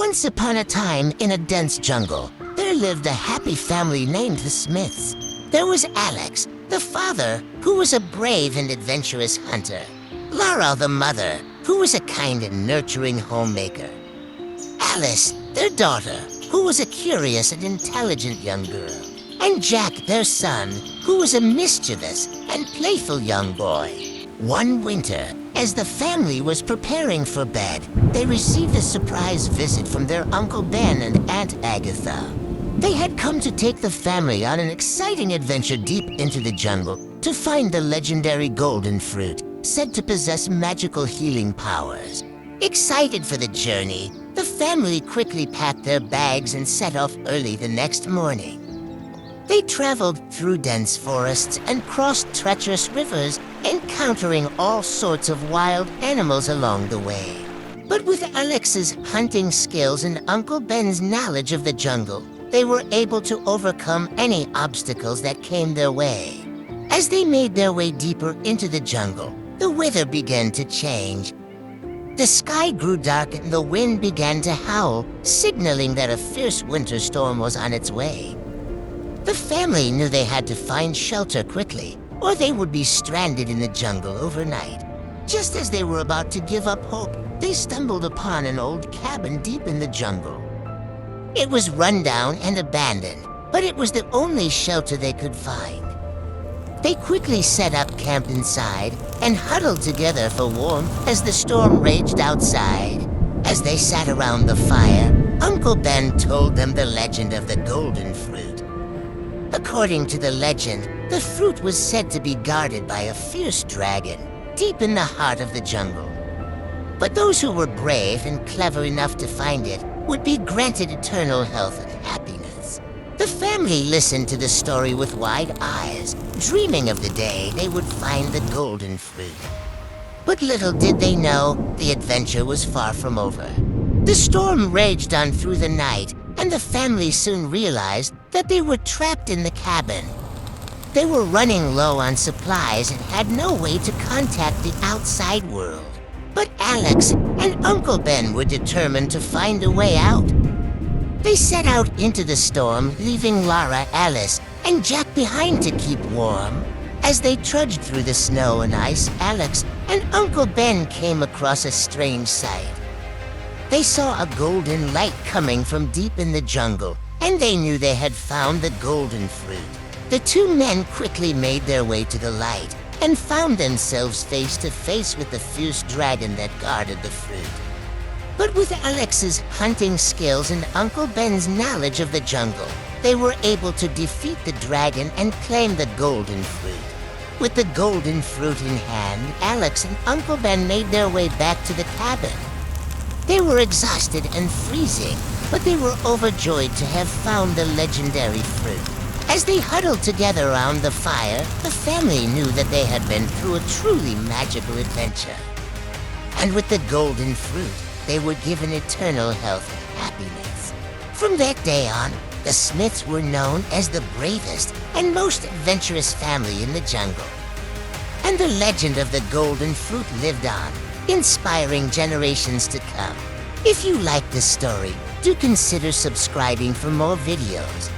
Once upon a time, in a dense jungle, there lived a happy family named the Smiths. There was Alex, the father, who was a brave and adventurous hunter. Laura, the mother, who was a kind and nurturing homemaker. Alice, their daughter, who was a curious and intelligent young girl. And Jack, their son, who was a mischievous and playful young boy. One winter, as the family was preparing for bed, they received a surprise visit from their Uncle Ben and Aunt Agatha. They had come to take the family on an exciting adventure deep into the jungle to find the legendary golden fruit, said to possess magical healing powers. Excited for the journey, the family quickly packed their bags and set off early the next morning. They traveled through dense forests and crossed treacherous rivers, encountering all sorts of wild animals along the way. But with Alex's hunting skills and Uncle Ben's knowledge of the jungle, they were able to overcome any obstacles that came their way. As they made their way deeper into the jungle, the weather began to change. The sky grew dark and the wind began to howl, signaling that a fierce winter storm was on its way. The family knew they had to find shelter quickly, or they would be stranded in the jungle overnight. Just as they were about to give up hope, they stumbled upon an old cabin deep in the jungle. It was run down and abandoned, but it was the only shelter they could find. They quickly set up camp inside and huddled together for warmth as the storm raged outside. As they sat around the fire, Uncle Ben told them the legend of the golden fruit. According to the legend, the fruit was said to be guarded by a fierce dragon deep in the heart of the jungle. But those who were brave and clever enough to find it would be granted eternal health and happiness. The family listened to the story with wide eyes, dreaming of the day they would find the golden fruit. But little did they know, the adventure was far from over. The storm raged on through the night, and the family soon realized that they were trapped in the cabin. They were running low on supplies and had no way to contact the outside world. But Alex and Uncle Ben were determined to find a way out. They set out into the storm, leaving Laura, Alice, and Jack behind to keep warm. As they trudged through the snow and ice, Alex and Uncle Ben came across a strange sight. They saw a golden light coming from deep in the jungle, and they knew they had found the golden fruit. The two men quickly made their way to the light and found themselves face to face with the fierce dragon that guarded the fruit. But with Alex's hunting skills and Uncle Ben's knowledge of the jungle, they were able to defeat the dragon and claim the golden fruit. With the golden fruit in hand, Alex and Uncle Ben made their way back to the cabin. They were exhausted and freezing, but they were overjoyed to have found the legendary fruit. As they huddled together around the fire, the family knew that they had been through a truly magical adventure. And with the golden fruit, they were given eternal health and happiness. From that day on, the Smiths were known as the bravest and most adventurous family in the jungle. And the legend of the golden fruit lived on, inspiring generations to come. If you like this story, do consider subscribing for more videos.